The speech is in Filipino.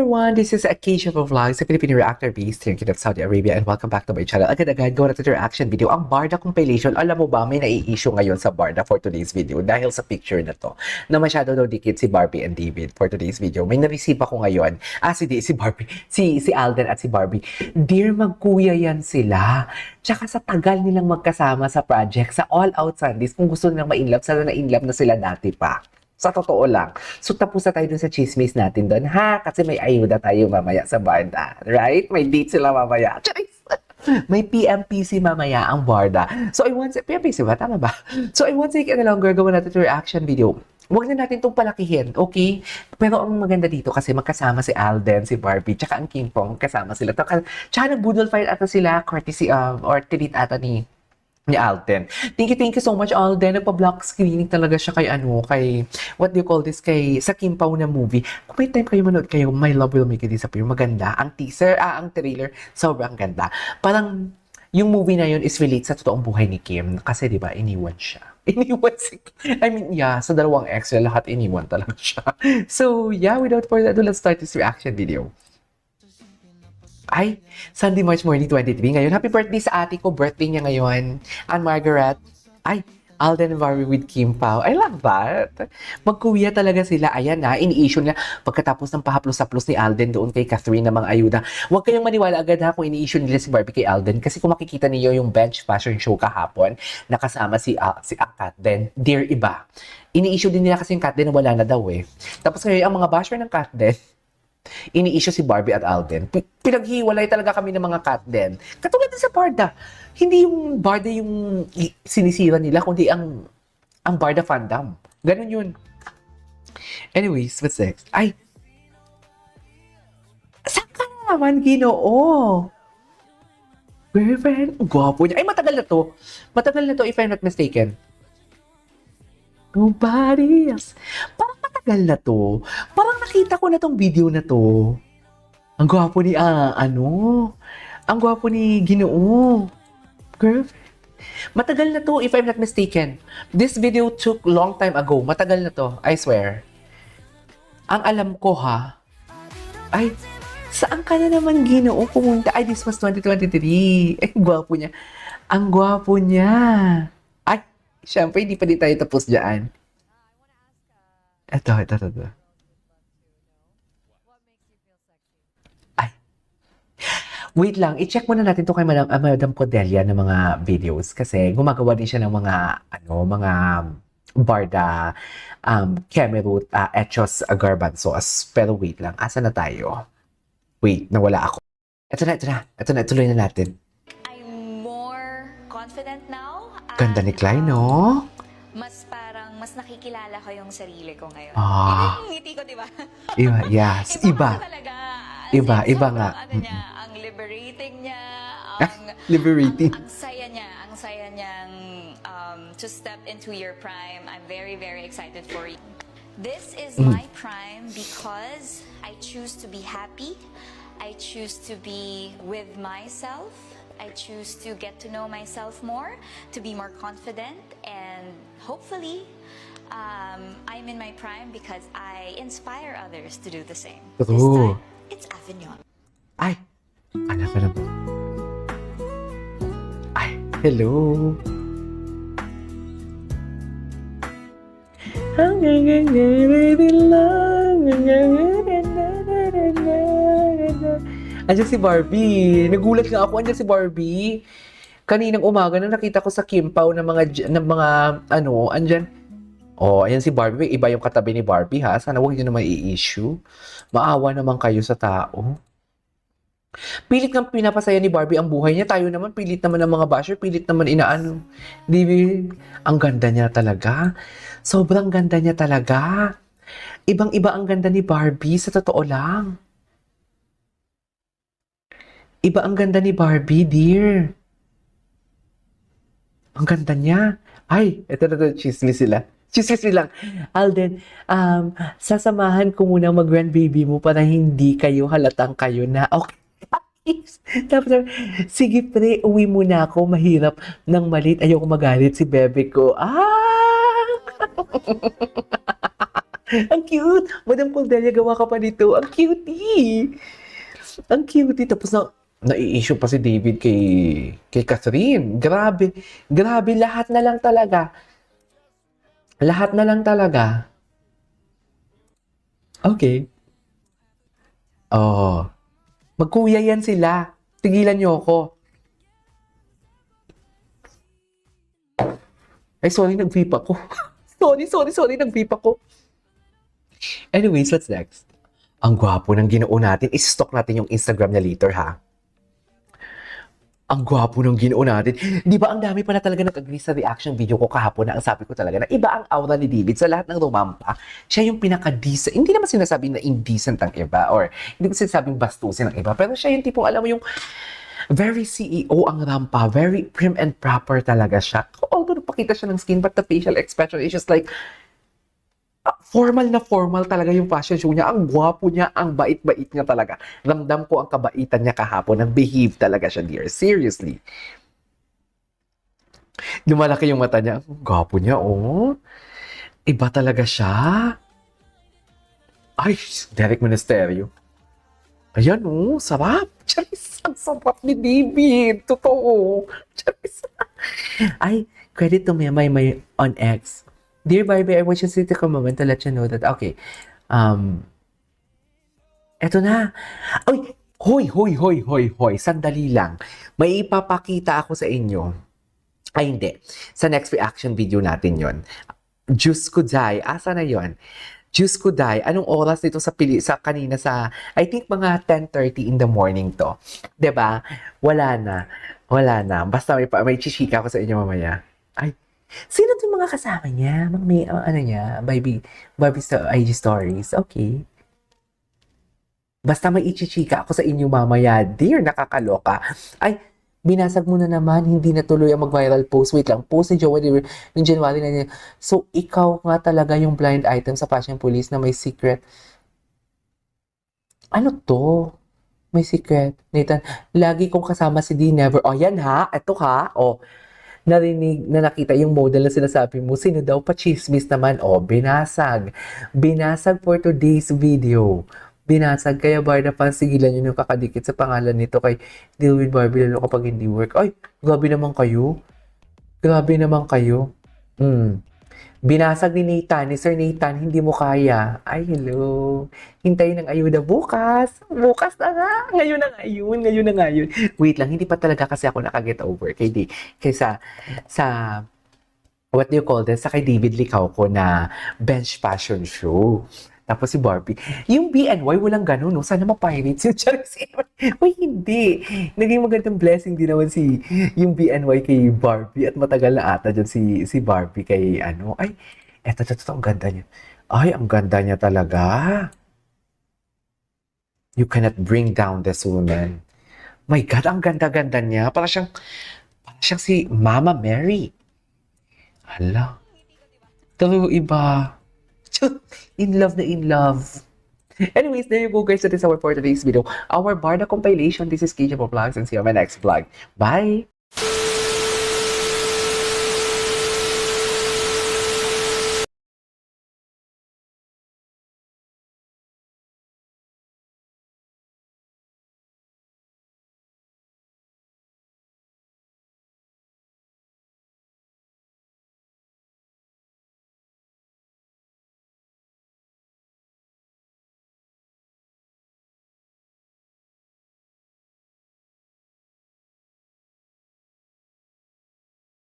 everyone, this is Acacia Vlogs, a Filipino reactor based here in Kingdom of Saudi Arabia, and welcome back to my channel. Agad-agad, gawa natin reaction video. Ang Barda compilation, alam mo ba, may nai-issue ngayon sa Barda for today's video dahil sa picture na to, na masyado daw dikit si Barbie and David for today's video. May na-receive ako ngayon. Si Barbie, si Alden at si Barbie. Dear, magkuya yan sila. Tsaka sa tagal nilang magkasama sa project, sa All Out Sundays, kung gusto nilang ma-inlove, sana na-inlove na sila dati pa. Sa totoo lang. So, tapos na tayo dun sa chismis natin doon, ha? Kasi may ayuda tayo mamaya sa Barda. Right? May date sila mamaya. Charis! May PMPC mamaya ang Barda. So, I want... PMPC ba? Tama ba? So, I want to take it longer. Gawin natin ito reaction video. Huwag na natin itong palakihin, okay? Pero ang maganda dito kasi magkasama si Alden, si Barbie, tsaka ang King Pong, kasama sila. Tsaka nag-boodle fight ata sila, courtesy or treat ata ni Alden. Thank you so much, Alden. Nagpa-block screening talaga siya kay, what do you call this, sa Kim Pao na movie. Kung may time kayo manood kayo, My Love Will Make You Disappear. Maganda. Ang teaser, ang trailer, sobrang ganda. Parang, yung movie na yun is relate sa totoong buhay ni Kim. Kasi, di ba, iniwan siya. Sa dalawang ex, lahat iniwan talaga siya. So, yeah, without further ado, let's start this reaction video. Ay, Sunday, March morning 23. Ngayon, happy birthday sa ate ko. Birthday niya ngayon. And Margaret. Ay, Alden and Barbie with Kim Pao. I love that. Magkuya talaga sila. Ayan na, ini-issue nila. Pagkatapos ng pahaplos-haplos ni Alden doon kay Catherine na mga ayuda. Huwag kayong maniwala agad ha kung ini-issue nila si Barbie kay Alden. Kasi kung makikita niyo yung bench fashion show kahapon, nakasama si Kat Den. Dear iba. Ini-issue din nila kasi yung Kat Den wala na daw eh. Tapos ngayon, ang mga basher ng Kat Den, ini-issue si Barbie at Alden. Pinaghiwalay talaga kami ng mga Kat Den. Katulad din sa Barda. Hindi yung Barda yung sinisira nila, kundi ang Barda fandom. Ganun yun. Anyways, what's next? Ay! Saan ka na naman, Ginoo? Girlfriend? Ang gwapo niya. Ay, matagal na to. Matagal na to, if I'm not mistaken. Nobody else. Parang matagal na to. Parang nakita ko na tong video na to. Ang gwapo ni, ang gwapo ni Ginoo. Girlfriend. Matagal na to, if I'm not mistaken. This video took long time ago. Matagal na to, I swear. Ang alam ko ha. Ay, saan ka na naman, Ginoo, pumunta? Ay, this was 2023. Ay, gwapo niya. Ang gwapo niya. Ay, syempre, hindi pa din tayo tapos dyan. Ito. Ay. Wait lang, i-check muna natin to kay Madam Cordelia ng mga videos kasi gumagawa din siya ng mga Barda, Kemerut, Echos, Garbanzos. Pero wait lang, asa na tayo? Wait, nawala ako. Ito na, tuloy na natin. I'm more confident now. Ganda ni Klein, no? Mas nakikilala ko yung sarili ko ngayon. Ah. Yung ngiti ko, di ba? Yes, iba. Talaga. Iba nga. Ang liberating niya, Liberating. ang saya niyang to step into your prime. I'm very, very excited for you. This is my prime because I choose to be happy. I choose to be with myself. I choose to get to know myself more, to be more confident, and hopefully, I'm in my prime because I inspire others to do the same. This True. time, it's Avignon. Ay, anak ka na ba? Ay, hello. Andiyan si Barbie. Nagulat nga ako, andiyan si Barbie. Kaninang umaga na nakita ko sa Kim Pao ng mga andyan. Oh, ayan si Barbie. Iba yung katabi ni Barbie ha. Sana huwag niyo naman i-issue. Maawa naman kayo sa tao. Pilit nga pinapasaya ni Barbie ang buhay niya. Tayo naman, pilit naman ang mga basher. Pilit naman inaano. Ang ganda niya talaga. Sobrang ganda niya talaga. Ibang-iba ang ganda ni Barbie. Sa totoo lang. Iba ang ganda ni Barbie, dear. Ang ganda niya. Ay, ito, chismis sila. Chismis lang. Alden, sasamahan ko muna mag-grandbaby mo para hindi kayo halatang kayo na, okay. Tapos, sige pre, uwi muna ako. Mahirap nang malit. Ayoko magalit si bebe ko. Ang cute! Madam Cordelia, gawa ka pa nito. Ang cutie! Ang cutie. Tapos nai-issue pa si David kay Catherine. Grabe. Grabe, lahat na lang talaga. Lahat na lang talaga. Okay. Oh. Magkuya yan sila. Tigilan niyo ako. Ay, sorry, nag-vape ako. sorry, nag-vape ako. Anyways, what's next? Ang gwapo ng Ginoo natin. I-stock natin yung Instagram niya later, ha? Ang gwapo ng Ginoo natin. Di ba ang dami pa na talaga nag-agree sa reaction video ko kahapon na ang sabi ko talaga na iba ang aura ni David sa lahat ng rumampa. Siya yung pinaka-decent. Hindi naman sinasabing na indecent ang iba or hindi ko sinasabing bastusin ang iba. Pero siya yung tipong alam mo yung very CEO ang rampa. Very prim and proper talaga siya. Although napakita siya ng skin but the facial expression is just like formal na formal talaga yung fashion show niya. Ang gwapo niya, ang bait-bait niya talaga. Ramdam ko ang kabaitan niya kahapon. Nag-behave talaga siya, dear. Seriously. Lumalaki yung mata niya. Ang gwapo niya, oh. Iba talaga siya. Ay, Derek Ministerio. Ayan, oh. Sarap. Charis, ang sarap ni David. Totoo. Charis. Ay, credit to me, my on X. Dear Barbie, I want you to take a moment to let you know that, okay, eto na. Ay, hoy, sandali lang. May ipapakita ako sa inyo. Ay, hindi. Sa next reaction video natin yon. Diyos ko, Day. Asa na yon? Diyos ko, Day. Anong oras nito sa kanina sa, I think mga 10:30 in the morning to. 'Di ba? Wala na. Basta may chichika ko sa inyo mamaya. Ay, sino yung mga kasama niya? May, ano niya? Barbie sa IG stories. Okay. Basta may ichichika ako sa inyo mamaya. Dear, nakakaloka. Ay, binasag mo na naman. Hindi na tuloy ang mag-viral post. Wait lang. Post ni Joey ng January na niya. So, ikaw nga talaga yung blind item sa Fashion Police na may secret. Ano to? May secret. Nathan, lagi kong kasama si D. Never. O, yan ha. Ito ha. O, narinig na nakita yung model na sinasabi mo, sino daw pa-chismis naman? O, binasag. Binasag for today's video. Binasag. Kaya Barda fans, sigilan yun yung kakadikit sa pangalan nito kay Deal with Barbie lalo kapag hindi work. Ay, grabe naman kayo. Grabe naman kayo. Binasag ni Nathan, ni Sir Nathan, hindi mo kaya. Ay, hello. Hintayin ng ayuda bukas. Bukas na nga. Ngayon na nga yun. Wait lang, hindi pa talaga kasi ako nakaget over kaysa sa what do you call this? Sa kay David Licao ko na bench fashion show. Tapos si Barbie. Yung BNY, walang ganun, no? Sana ma-pirates yung Charis. Uy, hindi. Naging magandang blessing din naman yung BNY kay Barbie at matagal na ata dyan si Barbie kay ano. Ay, eto, ang ganda niya. Ay, ang ganda niya talaga. You cannot bring down this woman. My God, ang ganda-ganda niya. Para siyang si Mama Mary. Hala. Pero iba. In love na in love. Anyways, there you go guys. That is our for today's video. Our Barda compilation. This is KJ Vlogs and see you on my next vlog. Bye!